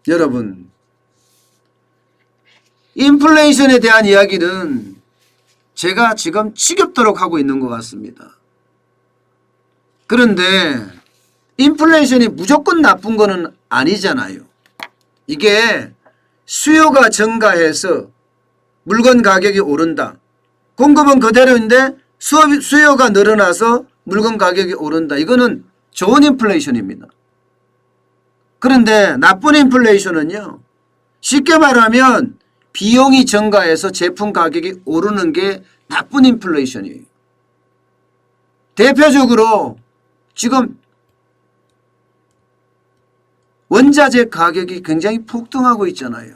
여러분, 인플레이션에 대한 이야기는 제가 지금 지겹도록 하고 있는 것 같습니다. 그런데 인플레이션이 무조건 나쁜 거는 아니잖아요. 이게 수요가 증가해서 물건 가격이 오른다. 공급은 그대로인데 수요가 늘어나서 물건 가격이 오른다. 이거는 좋은 인플레이션입니다. 그런데 나쁜 인플레이션은요, 쉽게 말하면 비용이 증가해서 제품 가격이 오르는 게 나쁜 인플레이션이에요. 대표적으로 지금 원자재 가격이 굉장히 폭등하고 있잖아요.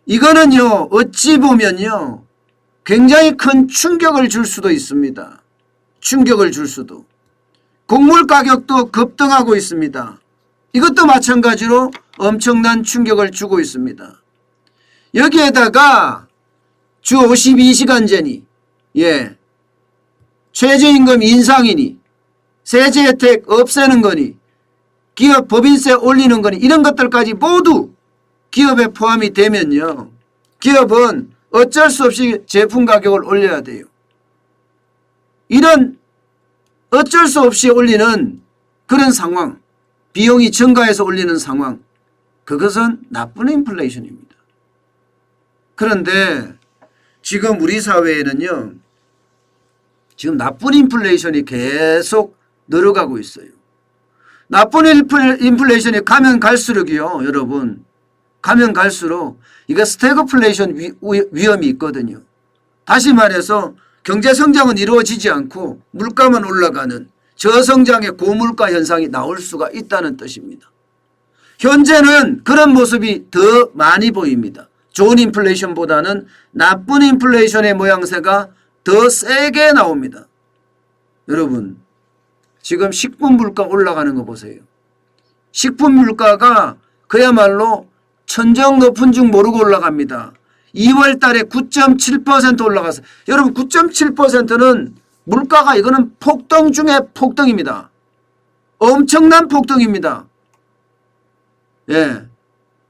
이거는요, 어찌 보면요, 굉장히 큰 충격을 줄 수도 있습니다. 충격을 줄 수도. 곡물 가격도 급등하고 있습니다. 이것도 마찬가지로 엄청난 충격을 주고 있습니다. 여기에다가 주 52시간제니, 최저임금 인상이니, 세제 혜택 없애는 거니, 기업 법인세 올리는 거니, 이런 것들까지 모두 기업에 포함이 되면요, 기업은 어쩔 수 없이 제품 가격을 올려야 돼요. 이런 어쩔 수 없이 올리는 그런 상황, 비용이 증가해서 올리는 상황, 그것은 나쁜 인플레이션입니다. 그런데 지금 우리 사회에는요, 지금 나쁜 인플레이션이 계속 늘어가고 있어요. 나쁜 인플레이션이 가면 갈수록이요, 여러분, 가면 갈수록 이거 스태그플레이션 위험이 있거든요. 다시 말해서 경제 성장은 이루어지지 않고 물가만 올라가는 저성장의 고물가 현상이 나올 수가 있다는 뜻입니다. 현재는 그런 모습이 더 많이 보입니다. 좋은 인플레이션보다는 나쁜 인플레이션의 모양새가 더 세게 나옵니다. 여러분, 지금 식품 물가 올라가는 거 보세요. 식품 물가가 그야말로 천정 높은 줄 모르고 올라갑니다. 2월 달에 9.7% 올라갔어요. 여러분, 9.7%는 물가가, 이거는 폭등 중에 폭등입니다. 엄청난 폭등입니다.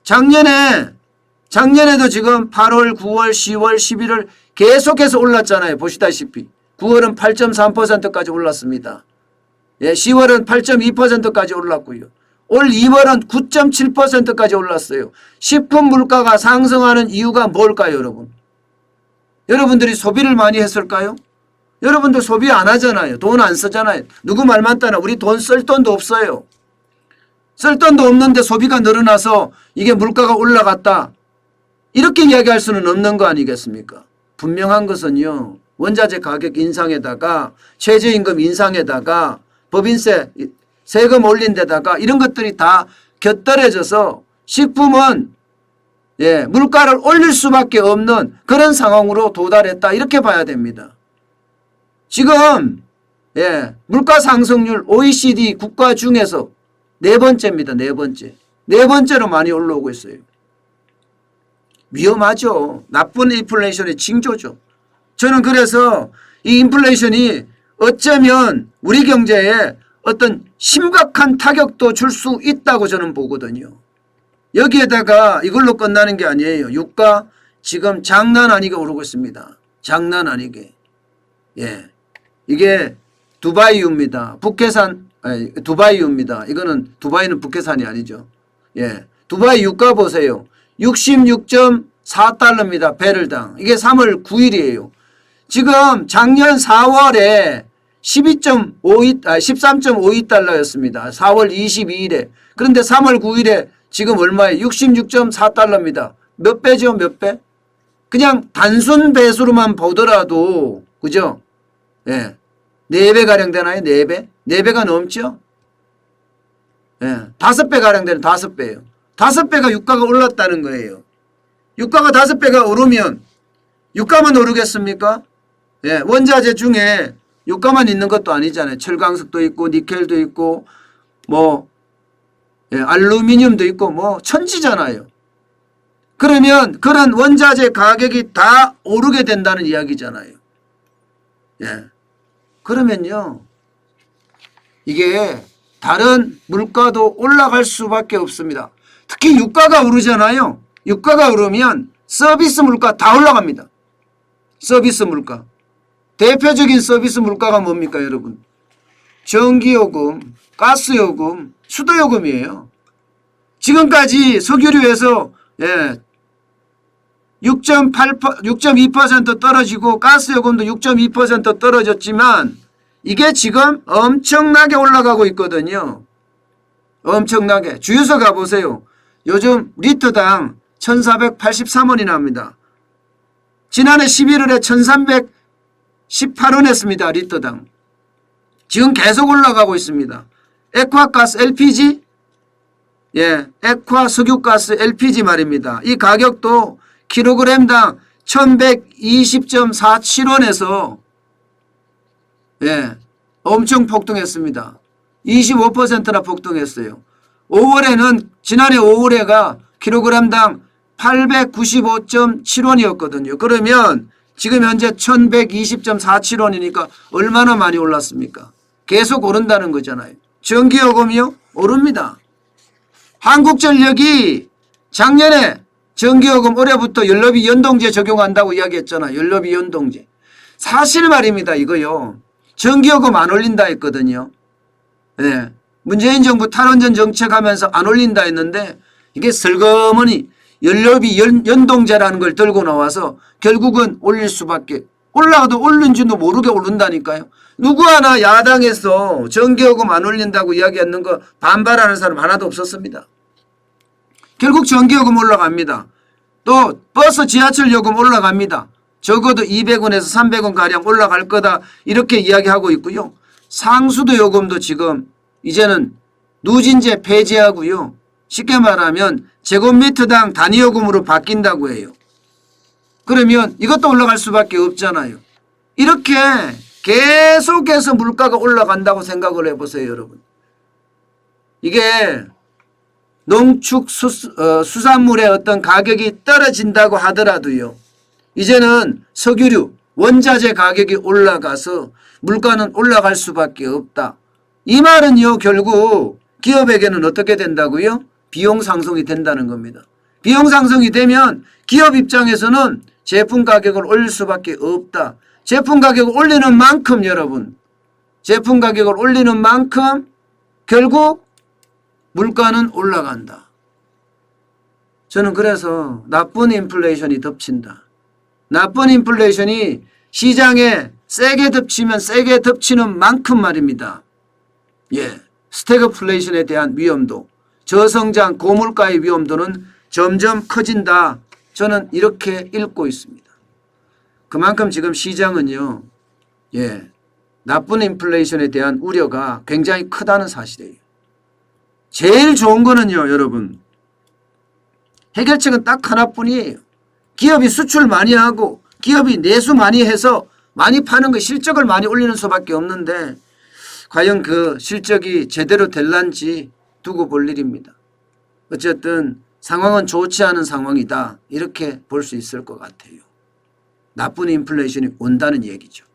작년에도 지금 8월, 9월, 10월, 11월 계속해서 올랐잖아요. 보시다시피 9월은 8.3%까지 올랐습니다. 10월은 8.2%까지 올랐고요. 올 2월은 9.7%까지 올랐어요. 식품 물가가 상승하는 이유가 뭘까요, 여러분? 여러분들이 소비를 많이 했을까요? 여러분들 소비 안 하잖아요. 돈 안 쓰잖아요. 누구 말만 따나 우리 돈 쓸 돈도 없어요. 쓸 돈도 없는데 소비가 늘어나서 이게 물가가 올라갔다, 이렇게 이야기할 수는 없는 거 아니겠습니까? 분명한 것은요, 원자재 가격 인상에다가 최저임금 인상에다가 법인세 세금 올린 데다가 이런 것들이 다 곁들여져서 식품은 물가를 올릴 수밖에 없는 그런 상황으로 도달했다, 이렇게 봐야 됩니다. 지금 물가 상승률 OECD 국가 중에서 네 번째입니다. 네 번째로 많이 올라오고 있어요. 위험하죠. 나쁜 인플레이션의 징조죠. 저는 그래서 이 인플레이션이 어쩌면 우리 경제에 어떤 심각한 타격도 줄 수 있다고 저는 보거든요. 여기에다가 이걸로 끝나는 게 아니에요. 유가 지금 장난 아니게 오르고 있습니다. 장난 아니게. 이게 두바이유입니다. 두바이유입니다. 이거는 두바이는 북해산이 아니죠. 두바이 유가 보세요. 66.4달러입니다. 배럴당. 이게 3월 9일이에요. 지금 작년 4월에 13.52달러였습니다. 4월 22일에. 그런데 3월 9일에 지금 얼마에 66.4달러입니다. 몇 배죠? 몇 배? 그냥 단순 배수로만 보더라도, 그죠? 4배가량 되나요? 4배? 4배가 넘죠? 5배가량 되는 5배예요. 5배가 유가가 올랐다는 거예요. 유가가 5배가 오르면 유가만 오르겠습니까? 원자재 중에 유가만 있는 것도 아니잖아요. 철강석도 있고 니켈도 있고 알루미늄도 있고 천지잖아요. 그러면 그런 원자재 가격이 다 오르게 된다는 이야기잖아요. 예. 그러면요, 이게 다른 물가도 올라갈 수밖에 없습니다. 특히 유가가 오르잖아요. 유가가 오르면 서비스 물가 다 올라갑니다. 서비스 물가. 대표적인 서비스 물가가 뭡니까, 여러분? 전기요금, 가스요금, 수도요금이에요. 지금까지 석유류에서 6.2% 떨어지고 가스요금도 6.2% 떨어졌지만 이게 지금 엄청나게 올라가고 있거든요. 엄청나게. 주유소 가보세요. 요즘 리터당 1,483원이 납니다. 지난해 11월에 1,318원 했습니다. 리터당. 지금 계속 올라가고 있습니다. 액화가스 LPG, 액화 석유가스 LPG 말입니다. 이 가격도 킬로그램당 1,120.47원에서 엄청 폭등했습니다. 25%나 폭등했어요. 5월에는 지난해 5월에가 킬로그램당 895.7원이었거든요. 그러면 지금 현재 1,120.47원이니까 얼마나 많이 올랐습니까? 계속 오른다는 거잖아요. 전기요금이요? 오릅니다. 한국전력이 작년에 전기요금 올해부터 연료비 연동제 적용한다고 이야기했잖아요. 연료비 연동제. 사실 말입니다. 이거요. 전기요금 안 올린다 했거든요. 문재인 정부 탈원전 정책하면서 안 올린다 했는데 이게 슬그머니 연료비 연동제라는 걸 들고 나와서 결국은 올릴 수밖에, 올라가도 올린지도 모르게 오른다니까요. 누구 하나 야당에서 전기요금 안 올린다고 이야기했는 거 반발하는 사람 하나도 없었습니다. 결국 전기요금 올라갑니다. 또 버스 지하철 요금 올라갑니다. 적어도 200원에서 300원 가량 올라갈 거다 이렇게 이야기하고 있고요. 상수도 요금도 지금 이제는 누진제 폐지하고요. 쉽게 말하면 제곱미터당 단위요금으로 바뀐다고 해요. 그러면 이것도 올라갈 수밖에 없잖아요. 이렇게 계속해서 물가가 올라간다고 생각을 해보세요, 여러분. 이게 농축수산물의 어떤 가격이 떨어진다고 하더라도요. 이제는 석유류, 원자재 가격이 올라가서 물가는 올라갈 수밖에 없다. 이 말은요, 결국 기업에게는 어떻게 된다고요? 비용 상승이 된다는 겁니다. 비용 상승이 되면 기업 입장에서는 제품 가격을 올릴 수밖에 없다. 제품 가격을 올리는 만큼 여러분, 제품 가격을 올리는 만큼 결국 물가는 올라간다. 저는 그래서 나쁜 인플레이션이 덮친다. 나쁜 인플레이션이 시장에 세게 덮치면 세게 덮치는 만큼 말입니다. 스태그플레이션에 대한 위험도, 저성장 고물가의 위험도는 점점 커진다. 저는 이렇게 읽고 있습니다. 그만큼 지금 시장은요, 나쁜 인플레이션에 대한 우려가 굉장히 크다는 사실이에요. 제일 좋은 거는요, 여러분, 해결책은 딱 하나뿐이에요. 기업이 수출 많이 하고 기업이 내수 많이 해서 많이 파는 거, 실적을 많이 올리는 수밖에 없는데 과연 그 실적이 제대로 될란지 두고 볼 일입니다. 어쨌든 상황은 좋지 않은 상황이다. 이렇게 볼 수 있을 것 같아요. 나쁜 인플레이션이 온다는 얘기죠.